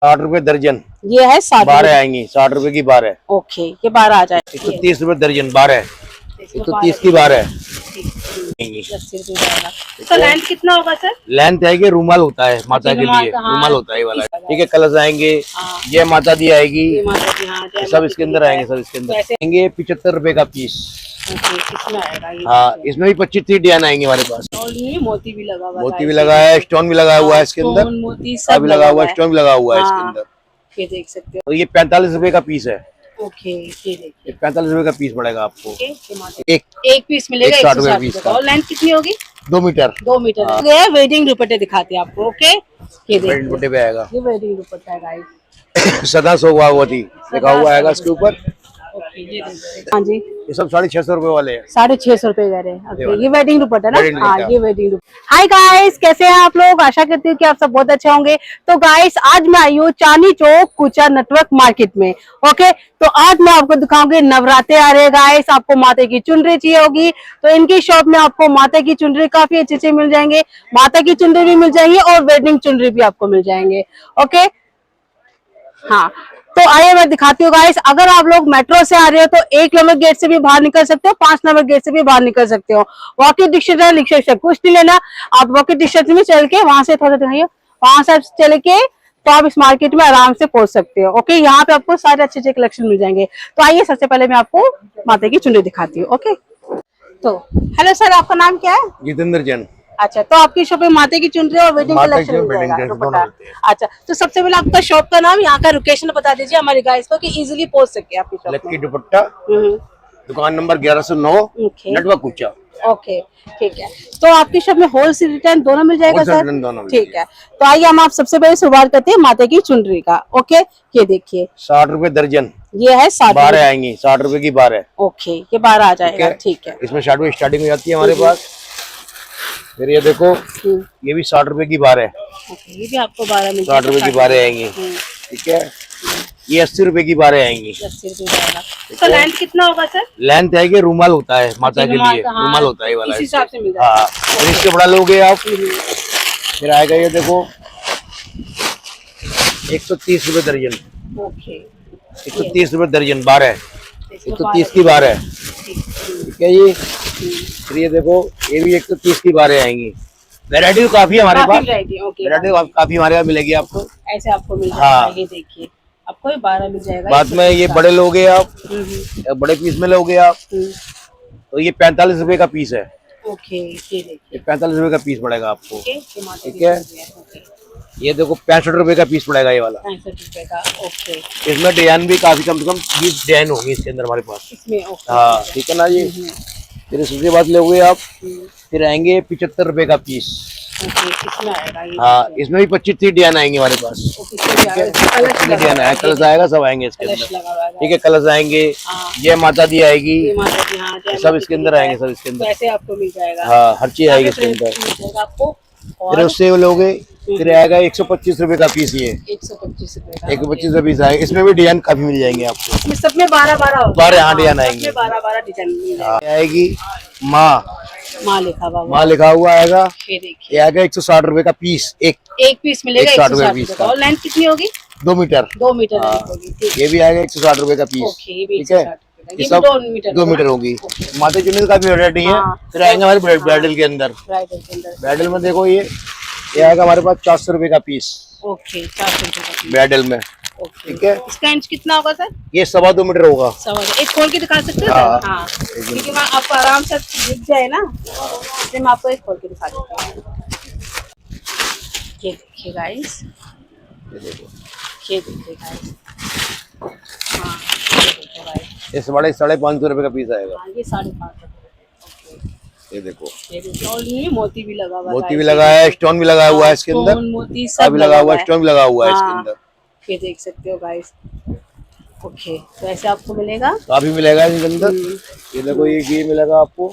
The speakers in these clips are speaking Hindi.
60 रुपए दर्जन। ये है 60 12 आएंगी, 60 रुपए की 12। ओके, ये 12 आ जाएगी। 130 रुपए दर्जन 12। 130 की 12 आएंगी। 80 रुपए जाएगा। इसका लेंथ कितना होगा सर? लेंथ आएगी, रूमाल होता है माता के लिए, रूमाल होता है ये वाला। ठीक है, कलर्स आएंगे। ये माता दी आएगी, सब इसके अंदर आएंगे, सब इसके अंदर आएंगे। 75 रुपए का पीस। कितना आएगा ये? हाँ, इसमें भी 25-30 डिजाइन आएंगे हमारे पास। और ये मोती भी लगा हुआ है, मोती भी लगा है, स्टोन भी लगा हुआ है इसके अंदर, मोती सब लगा हुआ है, स्टोन भी लगा हुआ है इसके अंदर। ये देख सकते हो। तो ये 45 रुपए का पीस है। ओके, ये देखिए 45 रुपए का पीस पड़ेगा आपको। एक पीस मिलेगा 160 रुपए का। और लेंथ कितनी होगी? 2 मीटर। 2 मीटर। वेडिंग दुपट्टे दिखाते हैं आपको। ओके, ये देखिए दुपट्टे पे आएगा, ये वेडिंग दुपट्टा है गाइस। सदा सोहावती लिखा हुआ आएगा इसके ऊपर। ओके, ये देखिए। हाँ जी, ये सब 650 रुपए वाले हैं। 650 रुपए कह रहे हैं। ओके, ये वेडिंग दुपट्टा ना? वेडिंग हाँ, दुपट्टा। ये वेडिंग दुपट्टा। हाय गाइस, कैसे हैं आप लोग? आशा करती हूँ कि आप सब बहुत अच्छे होंगे। तो गाइस, आज मैं आई हूँ चांदनी चौक कुचा नेटवर्क मार्केट में। ओके, तो आज मैं आपको दिखाऊंगी, नवरात्रे आ रहे हैं गाइस। आपको माता की चुनरी चाहिए होगी तो इनकी शॉप में आपको माता की चुनरी काफी अच्छे से मिल जाएंगे। माता की चुनरी भी मिल जाएंगी और वेडिंग चुनरी भी आपको मिल जाएंगे। ओके, हाँ, तो आइए मैं दिखाती हूँ गाइस। अगर आप लोग मेट्रो से आ रहे हो तो 1 नंबर गेट से भी बाहर निकल सकते हो, 5 नंबर गेट से भी बाहर निकल सकते हो। वॉकिंग डिस्टेंस है, रिक्शा से कुछ नहीं लेना। आप वॉकिंग डिस्टेंस में चल के वहां से थोड़ा दिखाइए, वहां से चल के तो आप इस मार्केट में आराम से पहुंच सकते हो। ओके, यहाँ पे आपको सारे अच्छे अच्छे कलेक्शन मिल जाएंगे। तो आइए सबसे पहले मैं आपको माता की चुनरी दिखाती हूँ। ओके, तो हेलो सर, आपका नाम क्या है? जितेंद्र जैन। अच्छा, तो आपकी शॉप में माता की चुनरी और वेडिंग कलेक्शन मिल जाएगा, दुपट्टा। अच्छा, तो सबसे पहले आपका शॉप का नाम, यहाँ का लोकेशन बता दीजिए हमारे गाइस को कि इजीली पहुंच सके आपकी शॉप लक्की दुपट्टा, दुकान नंबर 1109, नेटवर्क कुचा। ओके, ठीक है। तो आपकी शॉप में होलसेल रिटेल दोनों मिल जाएगा सर? ठीक है, तो आइए हम आप सबसे पहले शुरुआत करते हैं माता की चुनरी का। ओके, ये देखिए 60 रुपए दर्जन। ये है 60 12 आएंगी, 60 रुपए की 12। ओके, ये 12 आ जाएगा। ठीक है, इसमें 60 रुपए स्टार्टिंग हो जाती है हमारे पास। फिर ये देखो, ये भी 60 रुपए की 12। ये भी आपको 12 मिल 60 रुपए की 12 आएंगी। ठीक है, ये 80 रुपए की 12 आएंगी। 80 रुपए जाएगा। तो लेंथ कितना होगा सर? लेंथ आएगी, रूमाल होता है माता के लिए, रूमाल होता है वाला, इस हिसाब से मिल जाएगा। हाँ, फिर इसके बड़ा लोगे आप। फिर आएगा ये देखो 130 रुपए दर्जन। ओके, 130 रुपए दर्जन 12। 130 की 12। ठीक है जी। फिर ये देखो, ये भी 130 की 12 आएंगी। वैरायटी तो काफी हमारे पास, वैरायटी काफी हमारे पास मिलेगी आपको। ऐसे आपको मिल जाएगा। हाँ, ये देखिए आपको 12 मिल जाएगा। बाद में ये बड़े लोगे आप, बड़े पीस में लोगे आप तो ये 45 रुपए का पीस है। ओके, ये देखिए 45 रुपए का पीस पड़ेगा आपको। ठीक है, ये देखो 65 रुपए का पीस पड़ेगा ये वाला। 65 रुपए का। ओके, इसमें डिजाइन भी काफी, कम से कम 20 डिजाइन होंगी इसके अंदर हमारे पास। इसमें हाँ, ठीक है ना जी। फिर इसके बाद लोगे आप, फिर आएंगे 75 रुपए का पीस। कितना आएगा ये? हाँ, इसमें भी 25-30 डिजाइन आएंगे हमारे पास। डिजाइन आएगा, कलर्स आएगा, सब आएंगे इसके अंदर। ठीक है, कलर्स आएंगे। ये माता दी आएगी, सब इसके अंदर आएंगे, सब इसके अंदर। ऐसे आपको मिल जाएगा। हाँ, हर चीज आएगी इसके अंदर आपको। फिर उससे लोगे, फिर आएगा 125 रुपए का पीस। ये 125 रुपए का। 125 रुपए पीस आएगा। इसमें भी डिजाइन काफी मिल जाएंगे आपको। सब में 12-12 12 डिजाइन आएंगे। 12-12 डिजाइन आएगी। माँ लिखा हुआ, माँ लिखा हुआ आएगा। ये देखिए, ये आएगा 160 रुपए का पीस। एक पीस मिलेगा 160 रुपए का। और लेंथ कितनी होगी? 2 मीटर। 2 मीटर होगी। ये भी आएगा 160 रुपए का पीस। ठीक है, ये सब 2 मीटर होगी। माता चुन्नी का भी वैरायटी है। फिर आएंगे हमारे ब्राइडल के अंदर। ब्राइडल में देखो, ये आएगा हमारे पास 400 रुपए का पीस। ओके, 400 रुपए का पीस ब्राइडल में। ठीक है, इसका इंच कितना होगा सर? ये 2.25 मीटर होगा। एक खोल के दिखा सकते हो सर? हाँ, क्योंकि वहाँ आपको आराम से दिख जाए ना, इसलिए मैं आपको एक खोल के दिखा देती हूँ। ये देखिए गाइस, ये देखिए गाइस। हाँ, ये 550 रुपए का पीस आएगा। ये 550 रुपए। ये देखो, और ये मोती भी लगा हुआ है। मोती भी लगा है, स्टोन भी लगा हुआ है इसके अंदर। मोती सब लगा हुआ है, स्टोन भी लगा हुआ है इसके अंदर। ये देख सकते हो गाइस। ओके, तो ऐसे आपको मिलेगा, काफी मिलेगा इसके अंदर। ये देखो, ये मिलेगा आपको।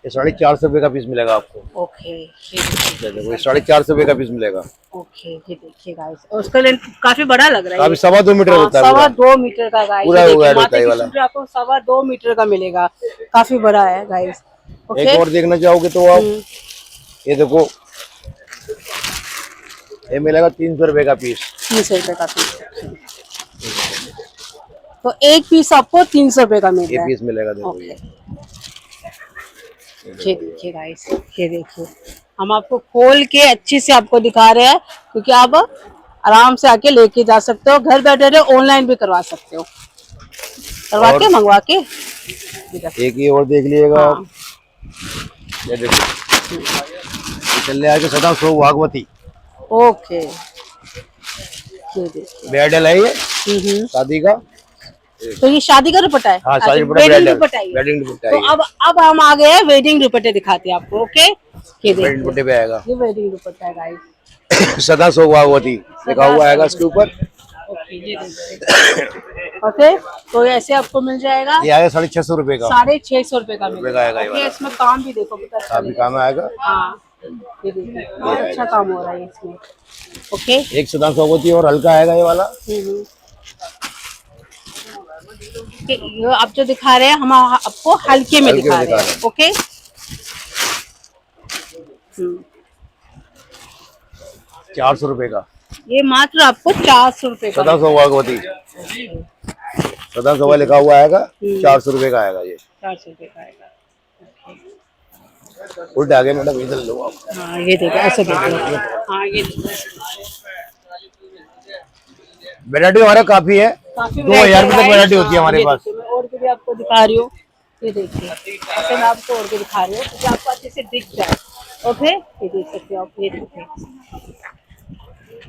ये 450 रुपए का पीस मिलेगा आपको। ओके, ये देखो, ये 450 रुपए का पीस मिलेगा। ओके, ये देखिए गाइस, और उसका लेंथ काफी बड़ा लग रहा है। काफी 2.25 मीटर होता है। 2.25 मीटर का गाइस। पूरा होता है वाला। आपको 2.25 मीटर का मिलेगा, काफी बड़ा है गाइस। एक और देखना चाहोगे तो आप, ये देखो ये मिलेगा 300 रुपए का पीस। 300 रुपए का पीस। तो एक पीस आपको 300 रुपए का मिल ये रहा है। पीस मिलेगा देखो ओके। ये। ये देखिए गाइस, ये देखिए हम आपको खोल के अच्छे से आपको दिखा रहे हैं, क्योंकि आप आराम से आके लेके जा सकते हो, घर बैठे रहे, ऑनलाइन भी करवा सकते हो, करवा के मंगवा के। एक ही और देख लीजिएगा। हाँ। ये देखो ये चल आगे सदा सो भागवती। ओके, ये देखिए। ब्राइडल है ये शादी का। तो ये शादी का दुपट्टा है। हाँ, शादी अच्छा, दुपट्टा वेडिंग ब्राइडल। दुपट्टा है ये। वेडिंग दुपट्टा तो है अब हम आ गए हैं वेडिंग दुपट्टे दिखाते हैं आपको। ओके, ये ये। वेडिंग देखिए दुपट्टे पे आएगा ये वेडिंग दुपट्टा है गाइस। सदा सो भागवती लिखा हुआ आएगा इसके ऊपर। ओके, ये देखिए। ओके, तो ऐसे आपको मिल जाएगा ये आएगा 650 रुपए का। 650 रुपए का मिलेगा। आएगा ये ओके, वाला। इसमें काम भी देखो कितना अच्छा काफी काम आएगा। हाँ, ये देखिए बहुत अच्छा काम हो रहा है इसमें। ओके। एक सदा सो भागवती और हल्का आएगा ये वाला। ये आप जो दिखा रहे हैं हम आपको हल्के में दिखा रहे हैं। ओके। 400 रुपए का। ये मात्र आपको 400 रुपए का। सदा सो भागवती सदा सो लिखा हुआ आएगा। 400 रुपए का आएगा ये। 400 रुपए का आएगा। उल्टे आगे मैडम इधर लो आप। हाँ, ये देखो ऐसे देखो। हाँ, ये देखो वैरायटी हमारा काफी है। काफी 2000 रुपए तक वैरायटी होती है हमारे ये पास। देखिए, मैं और भी आपको दिखा रही हूँ। ये देखिए ऐसे मैं आपको और भी दिखा रही हूँ क्योंकि आपको अच्छे से दिख जाए। ओके, ये देख सकते हो आप, ये देखिए।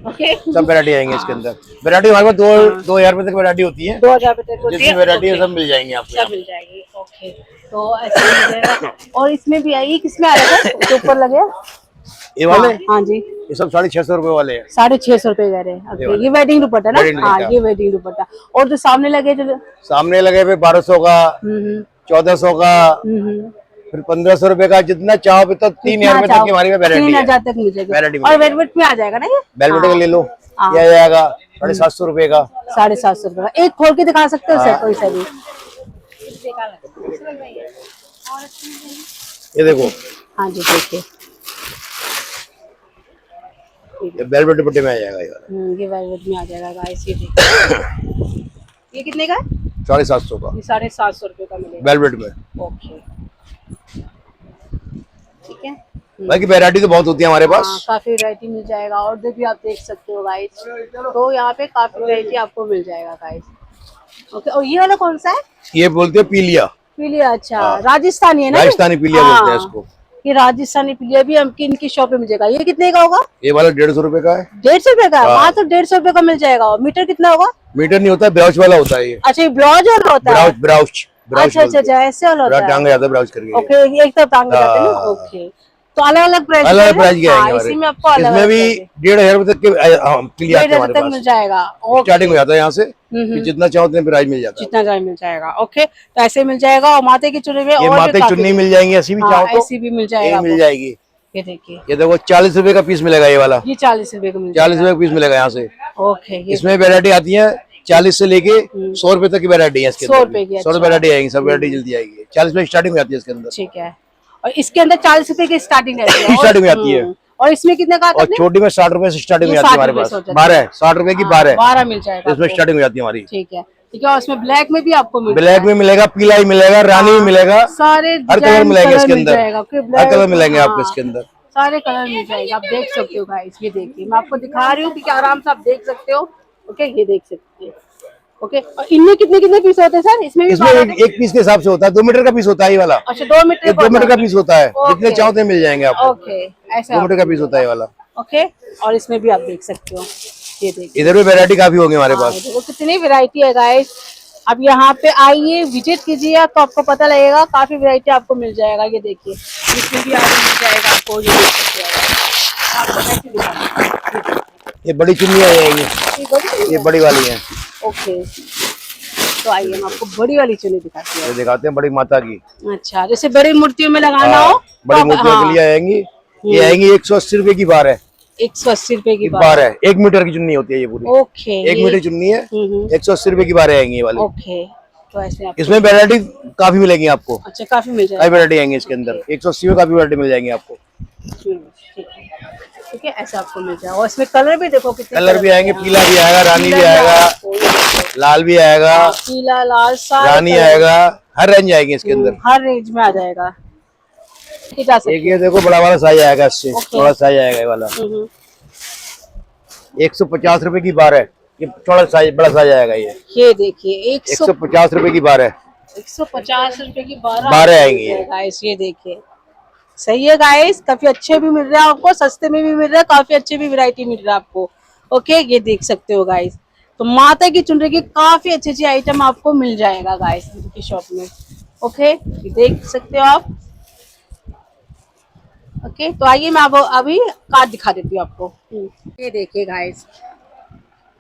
ओके, सब वैरायटी आएंगे इसके अंदर। वैरायटी हमारे पास 2000 रुपए तक वैरायटी होती है। 2000 रुपए तक होती जितनी है। वैरायटी है ओके, सब मिल जाएंगी आपको यहाँ सब मिल जाएगी। ओके, तो ऐसे मिल जाएगा। और इसमें भी आई, किसमें आ रहा है जो ऊपर लगे? पे। ये वाले हाँ जी, ये सब 650 रुपए वाले हैं। 650 रुपए कह रहे हैं। ओके, ये वेडिंग दुपट्टा ना? वेडिंग हाँ, दुपट्टा। ये वेडिंग दुपट्टा। और जो सामने लगे जो सामने लगे पे 1200 का, 1400 का, हम्म, फिर 1500 रुपए का। जितना चाहो भी तो 3000 रुपए तक की हमारी वैरायटी 3000 है। तक मिल जाएगी। वैरायटी और वेलवेट में आ जाएगा ना ये? वेलवेट का ले लो। हाँ। ये आएगा 750 रुपए का। 750 रुपए का। एक खोल के दिखा सकते हो सर कोई सा भी? ये देखो हाँ जी, देखिए ये वेलवेट दुपट्टे में आ जाएगा ये वाला। ये वेलवेट में आ जाएगा गाइस। ये देखिए ये कितने का है? 750 का ये 750 रुपए का मिलेगा। वेलवेट में। ओके, ठीक है। बाकी वैरायटी तो बहुत होती है हमारे हाँ, पास। काफी वैरायटी मिल जाएगा। और भी आप देख सकते हो गाइस, तो यहाँ पे काफी वैरायटी आपको मिल जाएगा गाइस। ओके, और ये वाला कौन सा है? ये बोलते हैं पीलिया। पीलिया। अच्छा, राजस्थानी है ना? राजस्थानी पीलिया बोलते हैं इसको। ये राजस्थानी पीलिया भी हम इनकी शॉप पे मिल जाएगा। ये कितने का होगा? ये वाला 150 रुपए का है। 150 रुपए का? वहाँ तो 150 रुपए का मिल जाएगा। और मीटर कितना होगा? मीटर नहीं होता, ब्राउच वाला होता है ये। अच्छा, ये ब्लाउज वाला होता है? ब्राउच ब्राउच अच्छा अच्छा अच्छा, ऐसे वाला होता है। टांगा जाता है ब्राउच करके। ओके, एक तरफ टांग जाते हैं ना? ओके, तो अलग अलग प्राइस अलग प्राइस के आएंगे इसी में आपको अलग इसमें भी 1500 रुपए तक के पीलिया आते हैं हमारे तक मिल पास। जाएगा। स्टार्टिंग हो जाता है यहाँ से कि जितना चाहो उतने प्राइस मिल जाता है। जितना चाहे मिल जाएगा। ओके, तो ऐसे मिल जाएगा। और माथे की चुन्नी में ये और भी माथे काफी चुन्नी मिल जाएंगी, ऐसी भी चाहो तो ऐसी भी मिल जाएगा ये मिल आपको। जाएगी। ये देखिए, ये देखो 40 रुपए का पीस मिलेगा ये वाला। ये 40 रुपए का मिल 40 जाएगा। रुपए का पीस मिलेगा यहाँ से। ओके, ये इसमें वैरायटी आती है 40 से लेके 100 रुपए तक की वैरायटी है इसके 100 रुपए की। 100 वैरायटी आएंगी, सब वैरायटी जल्दी आएगी। 40 रुपए स्टार्टिंग में आती है इसके अंदर। ठीक है। और इसके अंदर 40 रुपए की स्टार्टिंग रहती है। स्टार्टिंग में आती है। और इसमें कितने का आता और है? छोटी में 60 रुपए से स्टार्टिंग में ये आती है 60 हमारे रुपए पास। से हो जाती है। 12 60 रुपए की 12 12 मिल जाएगा इसमें आपको। स्टार्टिंग हो जाती है हमारी। ठीक है, ठीक है। और इसमें ब्लैक में भी आपको मिल ब्लैक में मिलेगा, पीला ही मिलेगा, रानी भी मिलेगा, सारे हर कलर मिलेंगे इसके मिल अंदर। जाएगा। फिर हर black- कलर मिलेंगे आपको हाँ, इसके अंदर। सारे कलर मिल जाएंगे। आप देख सकते हो गाइस, ये देखिए मैं आपको दिखा रही हूँ क्योंकि आराम से आप देख सकते हो। ओके, ये देख सकते हैं। ओके, और इनमें कितने कितने पीस होते हैं सर? इसमें भी इसमें एक पीस के हिसाब से होता है। 2 मीटर का पीस होता है ये वाला। अच्छा, 2 मीटर ये 2 मीटर का पीस होता है। ओके। जितने चाहो उतने मिल जाएंगे आपको। ओके, ऐसे 2 मीटर का पीस होता है ये वाला। ओके, और इसमें भी आप देख सकते हो। ये देखिए, इधर भी वैरायटी काफी होगी हमारे पास। देखो कितनी वैरायटी है गाइस। अब यहाँ पे आइए, विजिट कीजिए तो आपको पता लगेगा। काफी वैरायटी आपको मिल जाएगा। ये देखिए, इसमें भी आगे मिल जाएगा आपको। ये देख सकते हो। आपको कैसे दिखाऊं? ये बड़ी चुन्नियाँ आएंगी, ये बड़ी ये बड़ी वाली है। ओके, तो आइए हम आपको बड़ी वाली चुन्नी दिखाती ये दिखाते हैं बड़ी माता की। हूँ। अच्छा, जैसे बड़ी मूर्तियों में लगाना हो तो बड़ी आप- मूर्तियों हाँ, के लिए आएंगी। ये आएंगी 180 रुपए की बार है। 180 रुपए की बात। बार है, 1 मीटर की चुन्नी होती है ये पूरी। ओके, 1 मीटर चुन्नी है, 180 रुपए की बार आएंगी ये वाली। ओके, तो ऐसे आप इसमें वैरायटी काफी मिलेगी आपको। अच्छा, काफी मिल काफी जाएगा। वैरायटी आएंगी इसके अंदर। 180 में काफी वैरायटी मिल जाएंगी आपको। ठीक है, ऐसे आपको मिल जाएगा। और इसमें कलर भी देखो कितने कलर भी आएंगे, हैं। पीला भी आएगा, रानी भी पीला आएगा, लाल भी आएगा, पीला, लाल, सारे रानी कलर। आएगा, हर रेंज आएगी इसके अंदर। हर रेंज में आ जाएगा। ये जा सकते एक ये देखो बड़ा वाला साइज आएगा, इससे थोड़ा साइज आएगा ये वाला। हैं। 150 रुपए की बार है, ये थोड़ा साइज बड़ा साइज आएगा। ये देखिए 150 रुपए की बार है, 150 रुपए की 12 12 आएंगी ये। गाइस। ये देखिए, सही है गाइस, काफी अच्छे भी मिल रहे हैं आपको, सस्ते में भी मिल रहा है, काफी अच्छे भी वैरायटी मिल रहा है आपको। ओके, ये देख सकते हो गाइस। तो माता की चुनरी की काफी अच्छी अच्छी आइटम आपको मिल जाएगा गाइस की शॉप में। ओके, ये देख सकते हो आप। ओके, तो आइए मैं आपको अभी कार्ड दिखा देती हूँ आपको। ये देखिए गाइस,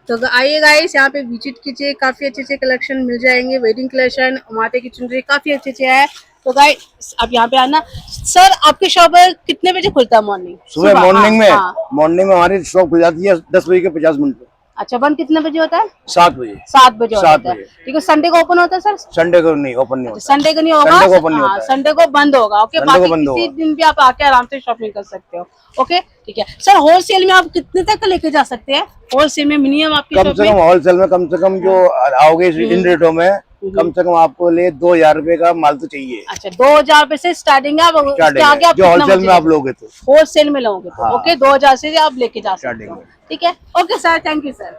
तो आइए गाइस यहाँ पे विजिट कीजिए, काफी अच्छे अच्छे कलेक्शन मिल जाएंगे। वेडिंग कलेक्शन, माता की चुनरी काफी अच्छे अच्छे है। तो गाइस आप यहाँ पे आना। सर, आपके शॉप कितने बजे खुलता है? मॉर्निंग, सुबह मॉर्निंग में। हाँ। मॉर्निंग में हमारी शॉप खुल जाती है 10 बजे के 50 मिनट पे। अच्छा, बंद कितने बजे होता है? 7 बजे। 7 बजे 7 होता है। बजे। ठीक है, संडे को ओपन होता है सर? संडे को नहीं ओपन नहीं होता। संडे को नहीं होगा, संडे को ओपन नहीं होता है। संडे को बंद होगा। ओके, संडे को बाकी बंद किसी होगा। दिन भी आप आके आराम से शॉपिंग कर सकते हो। ओके, ठीक है सर। होलसेल में आप कितने तक लेके जा सकते हैं? होलसेल में मिनिमम आपकी कम शॉप से में? कम होलसेल में कम से कम जो आओगे इन रेटों में, कम से कम आपको ले 2000 रुपए का माल तो चाहिए। अच्छा, 2000 रुपए से स्टार्टिंग है। आप उसके आगे आप जो कितना होलसेल में आप बचेगा? लोगे तो होलसेल में लोगे तो हाँ। ओके, 2000 से आप लेके जा सकते स्टार्टिंग हो। में। ठीक है, okay sir, thank you sir.